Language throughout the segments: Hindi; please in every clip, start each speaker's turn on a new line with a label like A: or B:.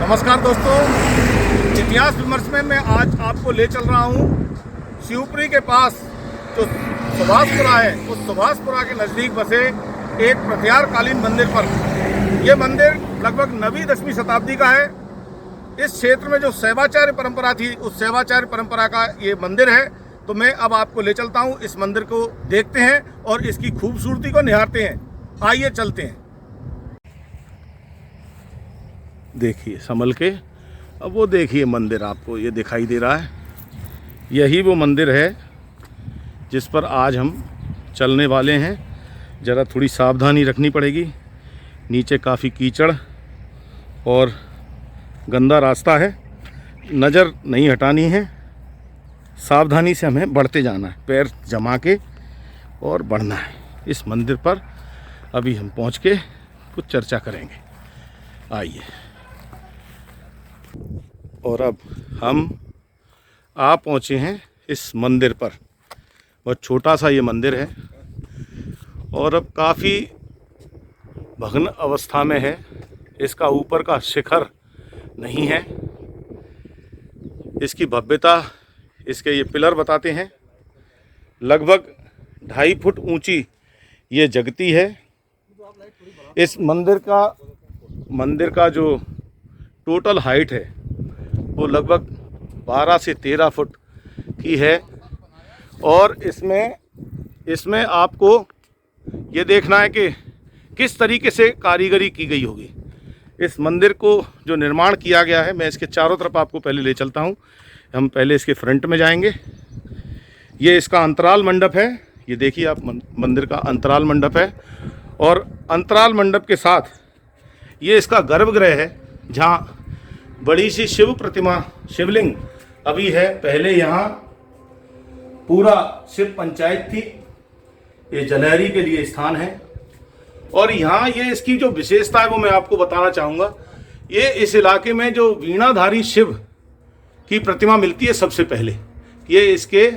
A: नमस्कार दोस्तों, इतिहास विमर्श में मैं आज आपको ले चल रहा हूँ शिवपुरी के पास जो सुभाषपुरा है, उस सुभाषपुरा के नज़दीक बसे एक प्रत्यारकालीन मंदिर पर। यह मंदिर लगभग 9वीं-10वीं शताब्दी का है। इस क्षेत्र में जो शैवाचार्य परंपरा थी, उस शैवाचार्य परंपरा का ये मंदिर है। तो मैं अब आपको ले चलता हूँ, इस मंदिर को देखते हैं और इसकी खूबसूरती को निहारते हैं। आइए चलते हैं। देखिए संभल के, अब वो देखिए मंदिर आपको ये दिखाई दे रहा है। यही वो मंदिर है जिस पर आज हम चलने वाले हैं। ज़रा थोड़ी सावधानी रखनी पड़ेगी, नीचे काफ़ी कीचड़ और गंदा रास्ता है, नज़र नहीं हटानी है, सावधानी से हमें बढ़ते जाना है, पैर जमा के और बढ़ना है। इस मंदिर पर अभी हम पहुंच के कुछ चर्चा करेंगे। आइए। और अब हम आ पहुंचे हैं इस मंदिर पर। बहुत छोटा सा ये मंदिर है और अब काफ़ी भग्न अवस्था में है। इसका ऊपर का शिखर नहीं है। इसकी भव्यता इसके ये पिलर बताते हैं। लगभग 2.5 फुट ऊंची ये जगती है। इस मंदिर का जो टोटल हाइट है वो लगभग 12 से 13 फुट की है। और इसमें आपको ये देखना है कि किस तरीके से कारीगरी की गई होगी। इस मंदिर को जो निर्माण किया गया है, मैं इसके चारों तरफ आपको पहले ले चलता हूँ। हम पहले इसके फ्रंट में जाएंगे। ये इसका अंतराल मंडप है। ये देखिए आप, मंदिर का अंतराल मंडप है। और अंतराल मंडप के साथ ये इसका गर्भगृह है, जहाँ बड़ी सी शिव प्रतिमा, शिवलिंग अभी है। पहले यहाँ पूरा शिव पंचायत थी। ये जलहरी के लिए स्थान है। और यहाँ ये इसकी जो विशेषता है वो मैं आपको बताना चाहूँगा। ये इस इलाके में जो वीणाधारी शिव की प्रतिमा मिलती है सबसे पहले, ये इसके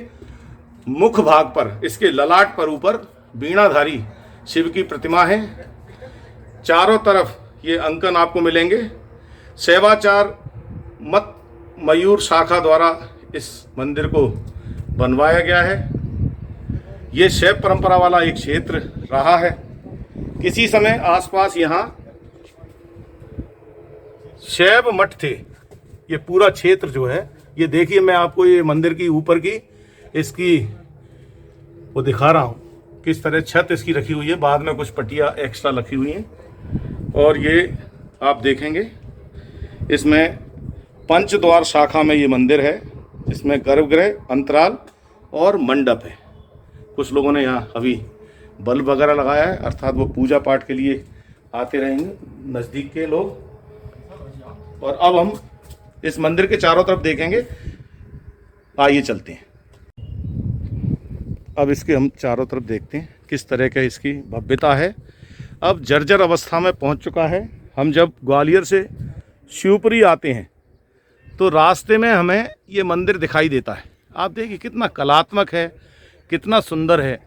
A: मुख भाग पर, इसके ललाट पर ऊपर वीणाधारी शिव की प्रतिमा है। चारों तरफ ये अंकन आपको मिलेंगे। शैवाचार मत मयूर शाखा द्वारा इस मंदिर को बनवाया गया है। ये शैव परंपरा वाला एक क्षेत्र रहा है। किसी समय आसपास यहाँ शैव मठ थे। ये पूरा क्षेत्र जो है, ये देखिए, मैं आपको ये मंदिर की ऊपर की इसकी वो दिखा रहा हूँ, किस तरह छत इसकी रखी हुई है। बाद में कुछ पट्टियाँ एक्स्ट्रा रखी हुई हैं। और ये आप देखेंगे, इसमें पंचद्वार शाखा में ये मंदिर है। इसमें गर्भगृह, अंतराल और मंडप है। कुछ लोगों ने यहाँ अभी बल्ब वगैरह लगाया है, अर्थात वो पूजा पाठ के लिए आते रहेंगे नज़दीक के लोग। और अब हम इस मंदिर के चारों तरफ देखेंगे। आइए चलते हैं। अब इसके हम चारों तरफ देखते हैं किस तरह का इसकी भव्यता है। अब जर्जर अवस्था में पहुंच चुका है। हम जब ग्वालियर से शिवपुरी आते हैं तो रास्ते में हमें ये मंदिर दिखाई देता है। आप देखिए कितना कलात्मक है, कितना सुंदर है।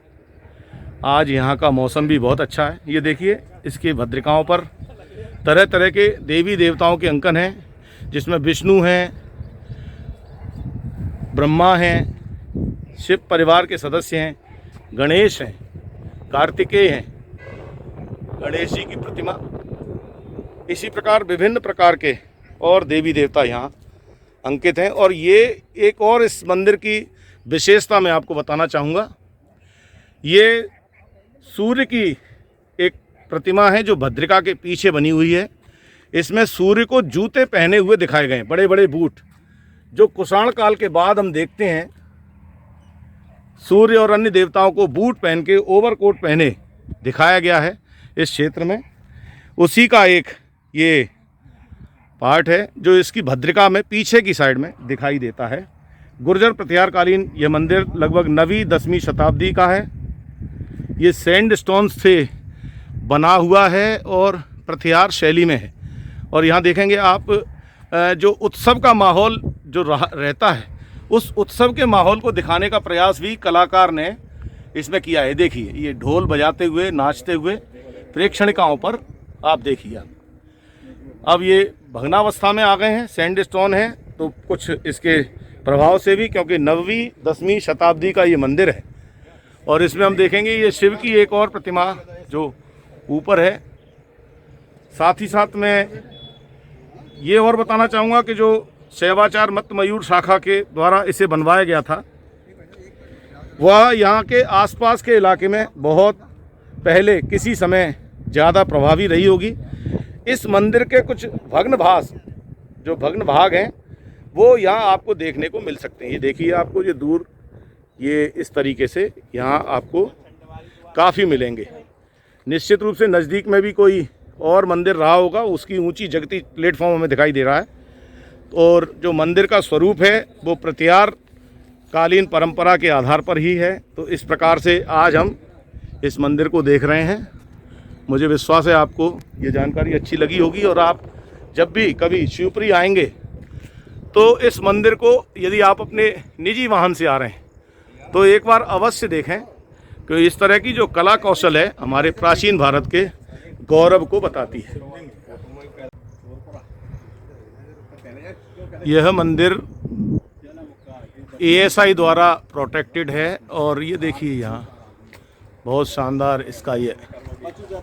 A: आज यहाँ का मौसम भी बहुत अच्छा है। ये देखिए, इसकी भद्रिकाओं पर तरह तरह के देवी देवताओं के अंकन हैं, जिसमें विष्णु हैं, ब्रह्मा हैं, शिव परिवार के सदस्य हैं, गणेश हैं, कार्तिकेय हैं, गणेश जी की प्रतिमा। इसी प्रकार विभिन्न प्रकार के और देवी देवता यहाँ अंकित हैं। और ये एक और इस मंदिर की विशेषता मैं आपको बताना चाहूँगा। ये सूर्य की एक प्रतिमा है जो भद्रिका के पीछे बनी हुई है। इसमें सूर्य को जूते पहने हुए दिखाए गए हैं, बड़े बड़े बूट, जो कुषाण काल के बाद हम देखते हैं सूर्य और अन्य देवताओं को बूट पहन के, ओवरकोट पहने दिखाया गया है इस क्षेत्र में। उसी का एक ये पार्ट है जो इसकी भद्रिका में पीछे की साइड में दिखाई देता है। गुर्जर प्रत्यारकालीन यह मंदिर लगभग 9वीं-10वीं शताब्दी का है। ये सैंड स्टोन्स से बना हुआ है और प्रत्यार शैली में है। और यहाँ देखेंगे आप, जो उत्सव का माहौल जो रहता है, उस उत्सव के माहौल को दिखाने का प्रयास भी कलाकार ने इसमें किया है। देखिए, ये ढोल बजाते हुए, नाचते हुए प्रेक्षणिकाओं पर आप देखिए। अब ये भग्नावस्था में आ गए हैं, सैंड स्टोन है, तो कुछ इसके प्रभाव से भी, क्योंकि 9वीं 10वीं शताब्दी का ये मंदिर है। और इसमें हम देखेंगे ये शिव की एक और प्रतिमा जो ऊपर है। साथ ही साथ मैं ये और बताना चाहूँगा कि जो शैवाचार मत मयूर शाखा के द्वारा इसे बनवाया गया था, वह यहाँ के आसपास के इलाके में बहुत पहले किसी समय ज़्यादा प्रभावी रही होगी। इस मंदिर के कुछ भग्न भाग हैं वो यहाँ आपको देखने को मिल सकते हैं। ये देखिए, आपको ये दूर ये इस तरीके से यहाँ आपको काफ़ी मिलेंगे। निश्चित रूप से नज़दीक में भी कोई और मंदिर रहा होगा, उसकी ऊंची जगती प्लेटफॉर्म हमें दिखाई दे रहा है। और जो मंदिर का स्वरूप है वो प्रतिहार कालीन परंपरा के आधार पर ही है। तो इस प्रकार से आज हम इस मंदिर को देख रहे हैं। मुझे विश्वास है आपको ये जानकारी अच्छी लगी होगी, और आप जब भी कभी शिवपुरी आएंगे तो इस मंदिर को, यदि आप अपने निजी वाहन से आ रहे हैं, तो एक बार अवश्य देखें, कि इस तरह की जो कला कौशल है हमारे प्राचीन भारत के गौरव को बताती है। यह मंदिर ASI द्वारा प्रोटेक्टेड है, और ये देखिए यहाँ बहुत शानदार इसका ये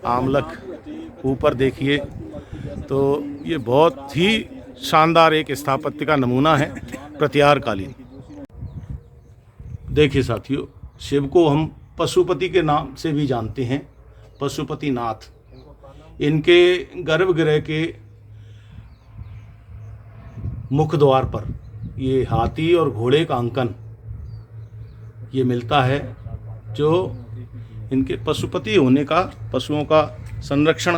A: आमलक ऊपर देखिए, तो ये बहुत ही शानदार एक स्थापत्य का नमूना है प्रतिहार कालीन। देखिए साथियों, शिव को हम पशुपति के नाम से भी जानते हैं, पशुपतिनाथ। इनके गर्भगृह के मुख द्वार पर ये हाथी और घोड़े का अंकन ये मिलता है, जो इनके पशुपति होने का, पशुओं का संरक्षण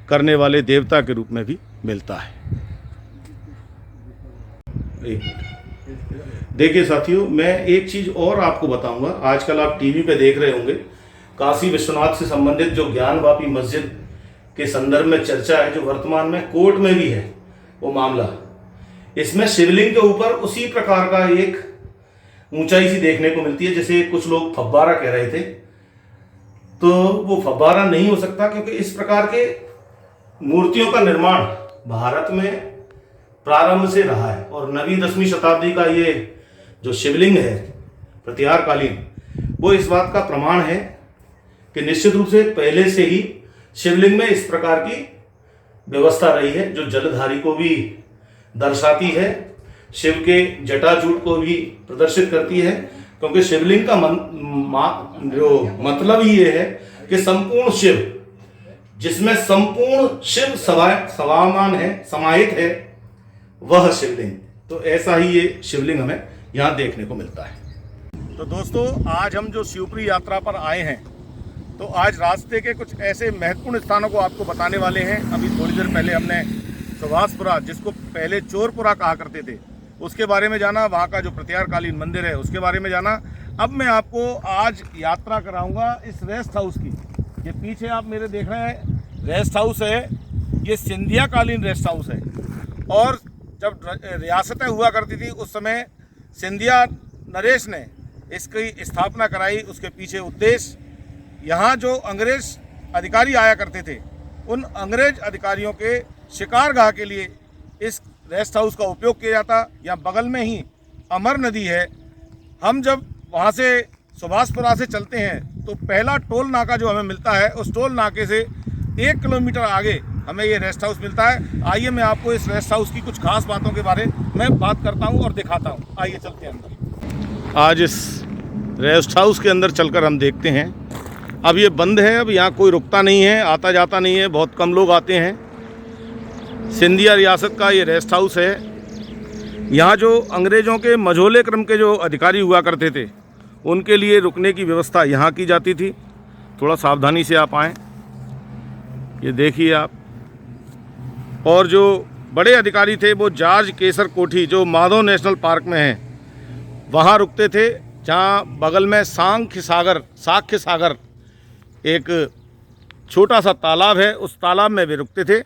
A: करने वाले देवता के रूप में भी मिलता है। देखिए साथियों, मैं एक चीज़ और आपको बताऊंगा। आजकल आप टीवी पे देख रहे होंगे, काशी विश्वनाथ से संबंधित जो ज्ञानवापी मस्जिद के संदर्भ में चर्चा है, जो वर्तमान में कोर्ट में भी है वो मामला। इसमें शिवलिंग के ऊपर उसी प्रकार का एक ऊंचाई सी देखने को मिलती है, जैसे कुछ लोग फव्वारा कह रहे थे, तो वो फव्वारा नहीं हो सकता, क्योंकि इस प्रकार के मूर्तियों का निर्माण भारत में प्रारंभ से रहा है। और 9वीं 10वीं शताब्दी का ये जो शिवलिंग है प्रतिहार कालीन, वो इस बात का प्रमाण है कि निश्चित रूप से पहले से ही शिवलिंग में इस प्रकार की व्यवस्था रही है, जो जलधारी को भी दर्शाती है, शिव के जटाजूट को भी प्रदर्शित करती है। क्योंकि शिवलिंग का जो मतलब ही ये है कि संपूर्ण शिव, जिसमें संपूर्ण शिव समामान है, समाहित है, वह शिवलिंग। तो ऐसा ही ये शिवलिंग हमें यहाँ देखने को मिलता है। तो दोस्तों, आज हम जो शिवपुरी यात्रा पर आए हैं, तो आज रास्ते के कुछ ऐसे महत्वपूर्ण स्थानों को आपको बताने वाले हैं। अभी थोड़ी देर पहले हमने सुभाषपुरा, जिसको पहले चोरपुरा कहा करते थे, उसके बारे में जाना, वहाँ का जो प्रतिहार कालीन मंदिर है उसके बारे में जाना। अब मैं आपको आज यात्रा कराऊंगा इस रेस्ट हाउस की। ये पीछे आप मेरे देख रहे हैं रेस्ट हाउस है, ये सिंधिया कालीन रेस्ट हाउस है। और जब रियासतें हुआ करती थी उस समय सिंधिया नरेश ने इसकी स्थापना कराई। उसके पीछे उद्देश्य, यहाँ जो अंग्रेज अधिकारी आया करते थे, उन अंग्रेज अधिकारियों के शिकारगाह के लिए इस रेस्ट हाउस का उपयोग किया जाता। यहाँ बगल में ही अमर नदी है। हम जब वहाँ से सुभाषपुरा से चलते हैं तो पहला टोल नाका जो हमें मिलता है, उस टोल नाके से 1 किलोमीटर आगे हमें ये रेस्ट हाउस मिलता है। आइए मैं आपको इस रेस्ट हाउस की कुछ खास बातों के बारे में बात करता हूँ और दिखाता हूँ। आइए चलते हैं अंदर। आज इस रेस्ट हाउस के अंदर चलकर हम देखते हैं। अब ये बंद है, अब यहाँ कोई रुकता नहीं है, आता जाता नहीं है, बहुत कम लोग आते हैं। सिंधिया रियासत का ये रेस्ट हाउस है। यहाँ जो अंग्रेज़ों के मझोले क्रम के जो अधिकारी हुआ करते थे, उनके लिए रुकने की व्यवस्था यहाँ की जाती थी। थोड़ा सावधानी से आप आएँ, ये देखिए आप। और जो बड़े अधिकारी थे वो जॉर्ज केसर कोठी, जो माधव नेशनल पार्क में है, वहाँ रुकते थे, जहाँ बगल में साक्ष्य सागर एक छोटा सा तालाब है, उस तालाब में भी रुकते थे।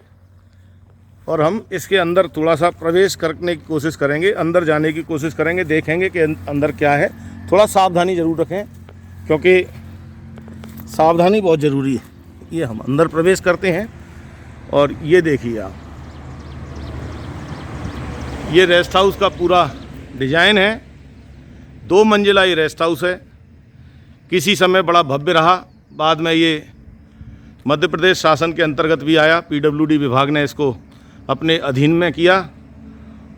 A: और हम इसके अंदर थोड़ा सा प्रवेश करने की कोशिश करेंगे, अंदर जाने की कोशिश करेंगे, देखेंगे कि अंदर क्या है। थोड़ा सावधानी ज़रूर रखें, क्योंकि सावधानी बहुत ज़रूरी है। ये हम अंदर प्रवेश करते हैं और ये देखिए आप, ये रेस्ट हाउस का पूरा डिजाइन है। 2 मंजिला ये रेस्ट हाउस है। किसी समय बड़ा भव्य रहा, बाद में ये मध्य प्रदेश शासन के अंतर्गत भी आया। पीडब्ल्यूडी विभाग ने इसको अपने अधीन में किया।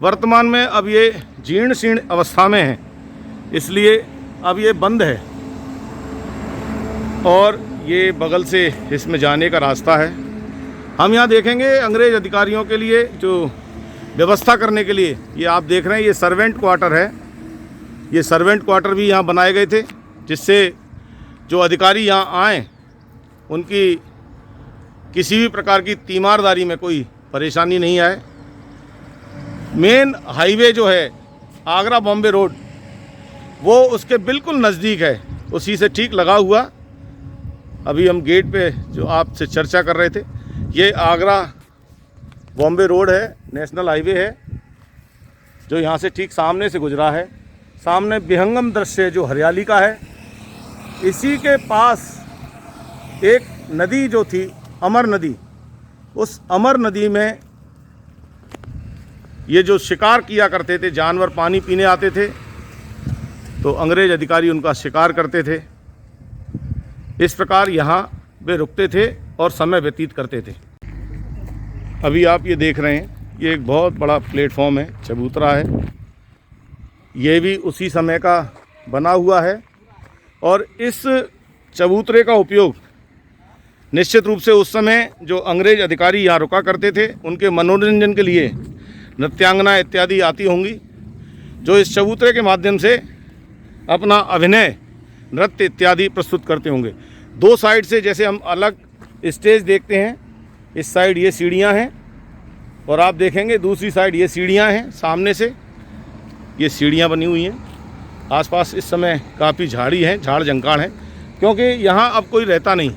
A: वर्तमान में अब ये जीर्ण शीर्ण अवस्था में है, इसलिए अब ये बंद है। और ये बगल से इसमें जाने का रास्ता है। हम यहाँ देखेंगे अंग्रेज़ अधिकारियों के लिए जो व्यवस्था करने के लिए, ये आप देख रहे हैं, ये सर्वेंट क्वार्टर है। ये सर्वेंट क्वार्टर भी यहाँ बनाए गए थे, जिससे जो अधिकारी यहाँ आएँ उनकी किसी भी प्रकार की तीमारदारी में कोई परेशानी नहीं आए। मेन हाईवे जो है आगरा बॉम्बे रोड, वो उसके बिल्कुल नज़दीक है, उसी से ठीक लगा हुआ। अभी हम गेट पे जो आपसे चर्चा कर रहे थे, ये आगरा बॉम्बे रोड है, नेशनल हाईवे है, जो यहाँ से ठीक सामने से गुजरा है। सामने विहंगम दृश्य जो हरियाली का है। इसी के पास एक नदी जो थी, अमर नदी, उस अमर नदी में ये जो शिकार किया करते थे जानवर, पानी पीने आते थे तो अंग्रेज़ अधिकारी उनका शिकार करते थे। इस प्रकार यहाँ वे रुकते थे और समय व्यतीत करते थे। अभी आप ये देख रहे हैं, ये एक बहुत बड़ा प्लेटफॉर्म है, चबूतरा है। ये भी उसी समय का बना हुआ है। और इस चबूतरे का उपयोग निश्चित रूप से उस समय जो अंग्रेज़ अधिकारी यहाँ रुका करते थे, उनके मनोरंजन के लिए नृत्यांगना इत्यादि आती होंगी, जो इस चबूतरे के माध्यम से अपना अभिनय, नृत्य इत्यादि प्रस्तुत करते होंगे। 2 साइड से जैसे हम अलग स्टेज देखते हैं, इस साइड ये सीढ़ियाँ हैं और आप देखेंगे दूसरी साइड ये सीढ़ियाँ हैं। सामने से ये सीढ़ियाँ बनी हुई हैं। आसपास इस समय काफ़ी झाड़ी हैं, झाड़ जंकाड़ हैं, क्योंकि यहाँ अब कोई रहता नहीं।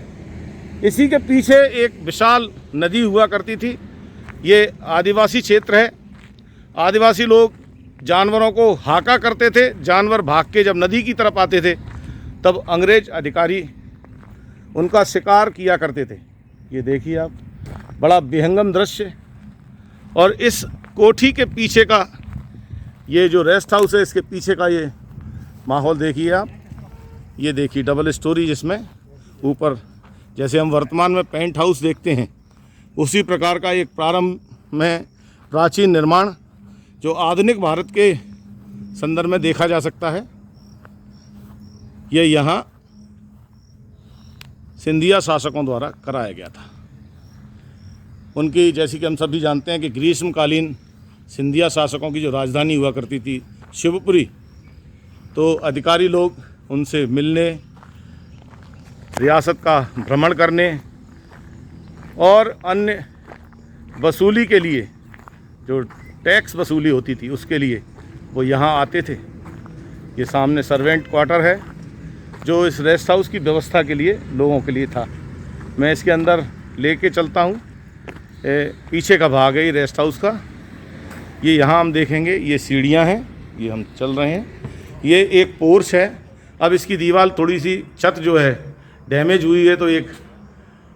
A: इसी के पीछे एक विशाल नदी हुआ करती थी। ये आदिवासी क्षेत्र है। आदिवासी लोग जानवरों को हाका करते थे। जानवर भाग के जब नदी की तरफ आते थे, तब अंग्रेज़ अधिकारी उनका शिकार किया करते थे। ये देखिए आप, बड़ा विहंगम दृश्य। और इस कोठी के पीछे का ये जो रेस्ट हाउस है, इसके पीछे का ये माहौल देखिए आप। ये देखिए डबल स्टोरी, जिसमें ऊपर जैसे हम वर्तमान में पेंट हाउस देखते हैं, उसी प्रकार का एक प्रारंभ में प्राचीन निर्माण जो आधुनिक भारत के संदर्भ में देखा जा सकता है। ये यहाँ सिंधिया शासकों द्वारा कराया गया था। उनकी, जैसे कि हम सभी जानते हैं कि ग्रीष्मकालीन सिंधिया शासकों की जो राजधानी हुआ करती थी शिवपुरी, तो अधिकारी लोग उनसे मिलने, रियासत का भ्रमण करने और अन्य वसूली के लिए, जो टैक्स वसूली होती थी उसके लिए वो यहाँ आते थे। ये सामने सर्वेंट क्वार्टर है, जो इस रेस्ट हाउस की व्यवस्था के लिए, लोगों के लिए था। मैं इसके अंदर लेके चलता हूँ। पीछे का भाग है ये रेस्ट हाउस का। ये यहाँ हम देखेंगे, ये सीढ़ियाँ हैं, ये हम चल रहे हैं। ये एक पोर्च है। अब इसकी दीवार थोड़ी सी, छत जो है डैमेज हुई है, तो एक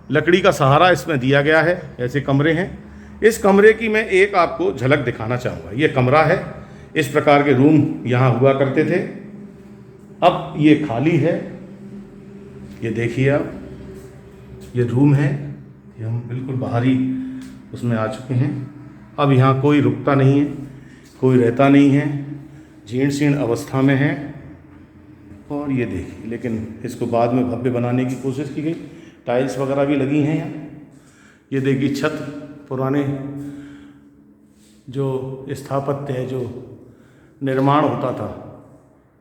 A: लकड़ी का सहारा इसमें दिया गया है। ऐसे कमरे हैं। इस कमरे की मैं एक आपको झलक दिखाना चाहूँगा। ये कमरा है। इस प्रकार के रूम यहाँ हुआ करते थे। अब ये खाली है। ये देखिए आप, ये रूम है। ये हम बिल्कुल बाहरी उसमें आ चुके हैं। अब यहाँ कोई रुकता नहीं है, कोई रहता नहीं है, जीर्ण शीर्ण अवस्था में है। और ये देखिए, लेकिन इसको बाद में भव्य बनाने की कोशिश की गई। टाइल्स वगैरह भी लगी हैं यहाँ। ये देखिए छत, पुराने जो स्थापत्य है, जो निर्माण होता था,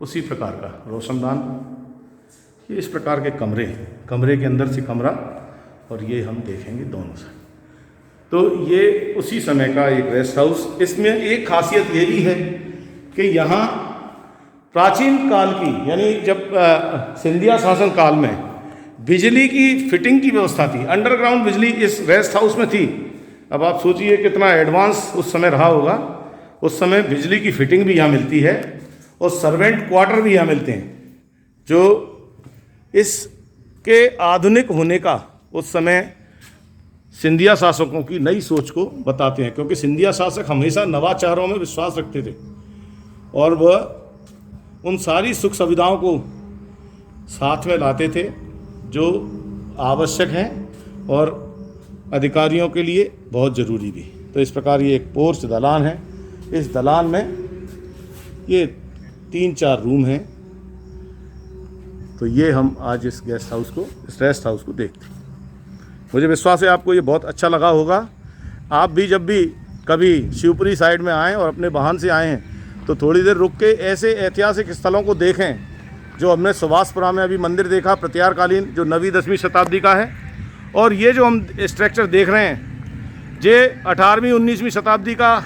A: उसी प्रकार का रोशनदान। ये इस प्रकार के कमरे हैं। कमरे के अंदर से कमरा, और ये हम देखेंगे दोनों से। तो ये उसी समय का एक रेस्ट हाउस। इसमें एक खासियत ये भी है कि यहाँ प्राचीन काल की, यानी जब सिंधिया शासन काल में बिजली की फिटिंग की व्यवस्था थी, अंडरग्राउंड बिजली इस रेस्ट हाउस में थी। अब आप सोचिए कितना एडवांस उस समय रहा होगा। उस समय बिजली की फिटिंग भी यहाँ मिलती है और सर्वेंट क्वार्टर भी यहाँ मिलते हैं, जो इसके आधुनिक होने का उस समय सिंधिया शासकों की नई सोच को बताते हैं, क्योंकि सिंधिया शासक हमेशा नवाचारों में विश्वास रखते थे और वह उन सारी सुख सुविधाओं को साथ में लाते थे जो आवश्यक हैं और अधिकारियों के लिए बहुत ज़रूरी भी। तो इस प्रकार ये एक पोर्च दलान है। इस दलान में ये 3-4 रूम हैं। तो ये हम आज इस गेस्ट हाउस को, इस रेस्ट हाउस को देखते हैं। मुझे विश्वास है आपको ये बहुत अच्छा लगा होगा। आप भी जब भी कभी शिवपुरी साइड में आएँ और अपने वाहन से आए हैं तो थोड़ी देर रुक के ऐसे ऐतिहासिक स्थलों को देखें जो हमने सुभाषपुरा में अभी मंदिर देखा, प्रत्यारकालीन, जो 9वीं-10वीं शताब्दी का है। और ये जो हम स्ट्रक्चर देख रहे हैं ये 18वीं-19वीं शताब्दी का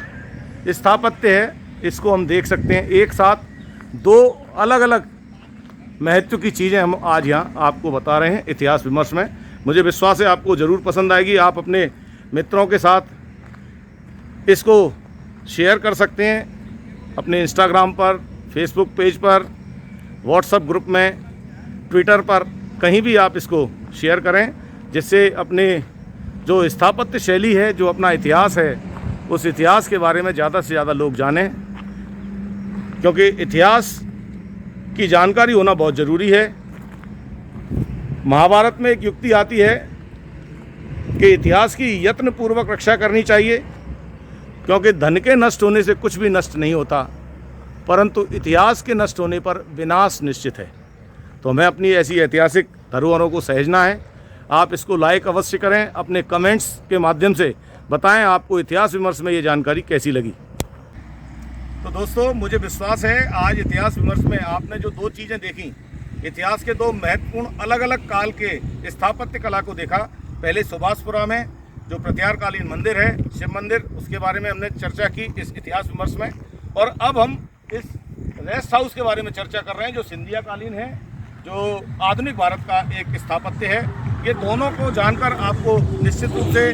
A: स्थापत्य है। इसको हम देख सकते हैं। एक साथ 2 अलग अलग महत्व की चीज़ें हम आज यहाँ आपको बता रहे हैं इतिहास विमर्श में। मुझे विश्वास है आपको ज़रूर पसंद आएगी। आप अपने मित्रों के साथ इसको शेयर कर सकते हैं अपने इंस्टाग्राम पर, फेसबुक पेज पर, व्हाट्सएप ग्रुप में, ट्विटर पर, कहीं भी आप इसको शेयर करें, जिससे अपने जो स्थापत्य शैली है, जो अपना इतिहास है, उस इतिहास के बारे में ज़्यादा से ज़्यादा लोग जानें, क्योंकि इतिहास की जानकारी होना बहुत ज़रूरी है। महाभारत में एक युक्ति आती है कि इतिहास की यत्नपूर्वक रक्षा करनी चाहिए, क्योंकि धन के नष्ट होने से कुछ भी नष्ट नहीं होता, परंतु इतिहास के नष्ट होने पर विनाश निश्चित है। तो हमें अपनी ऐसी ऐतिहासिक धरोहरों को सहेजना है। आप इसको लाइक अवश्य करें, अपने कमेंट्स के माध्यम से बताएं आपको इतिहास विमर्श में ये जानकारी कैसी लगी। तो दोस्तों, मुझे विश्वास है आज इतिहास विमर्श में आपने जो 2 चीज़ें देखी, इतिहास के 2 महत्वपूर्ण अलग अलग काल के स्थापत्य कला को देखा। पहले सुभाषपुरा में जो प्रत्यारकालीन मंदिर है, शिव मंदिर, उसके बारे में हमने चर्चा की इस इतिहास विमर्श में। और अब हम इस रेस्ट हाउस के बारे में चर्चा कर रहे हैं जो सिंधिया कालीन है, जो आधुनिक भारत का एक स्थापत्य है। ये दोनों को जानकर आपको निश्चित रूप से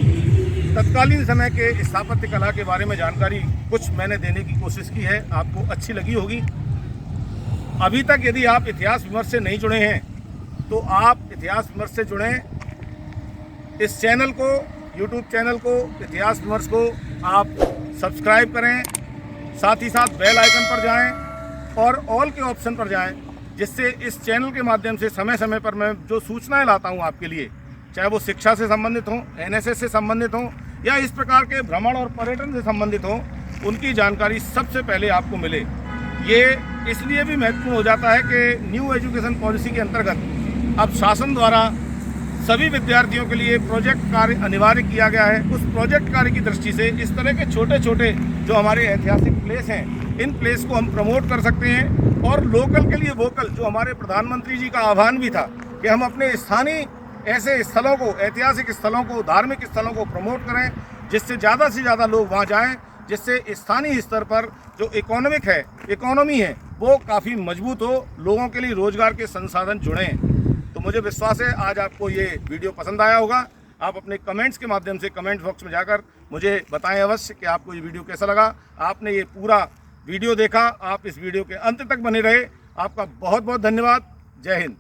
A: तत्कालीन समय के स्थापत्य कला के बारे में जानकारी कुछ मैंने देने की कोशिश की है, आपको अच्छी लगी होगी। अभी तक यदि आप इतिहास विमर्श से नहीं जुड़े हैं तो आप इतिहास विमर्श से जुड़ें। इस चैनल को, यूट्यूब चैनल को, इतिहास विमर्श को आप सब्सक्राइब करें, साथ ही साथ बेल आइकन पर जाएं और ऑल के ऑप्शन पर जाएं, जिससे इस चैनल के माध्यम से समय समय पर मैं जो सूचनाएं लाता हूं आपके लिए, चाहे वो शिक्षा से संबंधित हों, NSS से संबंधित हों या इस प्रकार के भ्रमण और पर्यटन से संबंधित हों, उनकी जानकारी सबसे पहले आपको मिले। ये इसलिए भी महत्वपूर्ण हो जाता है कि न्यू एजुकेशन पॉलिसी के अंतर्गत अब शासन द्वारा सभी विद्यार्थियों के लिए प्रोजेक्ट कार्य अनिवार्य किया गया है। उस प्रोजेक्ट कार्य की दृष्टि से इस तरह के छोटे छोटे जो हमारे ऐतिहासिक प्लेस हैं, इन प्लेस को हम प्रमोट कर सकते हैं। और लोकल के लिए वोकल, जो हमारे प्रधानमंत्री जी का आह्वान भी था कि हम अपने स्थानीय ऐसे स्थलों को, ऐतिहासिक स्थलों को, धार्मिक स्थलों को प्रमोट करें, जिससे ज़्यादा से ज़्यादा लोग वहाँ जाएं, जिससे स्थानीय स्तर पर जो इकोनॉमी है वो काफ़ी मजबूत हो, लोगों के लिए रोजगार के संसाधन जुड़ें। तो मुझे विश्वास है आज आपको ये वीडियो पसंद आया होगा। आप अपने कमेंट्स के माध्यम से कमेंट बॉक्स में जाकर मुझे बताएं अवश्य कि आपको ये वीडियो कैसा लगा। आपने ये पूरा वीडियो देखा, आप इस वीडियो के अंत तक बने रहे, आपका बहुत बहुत धन्यवाद। जय हिंद।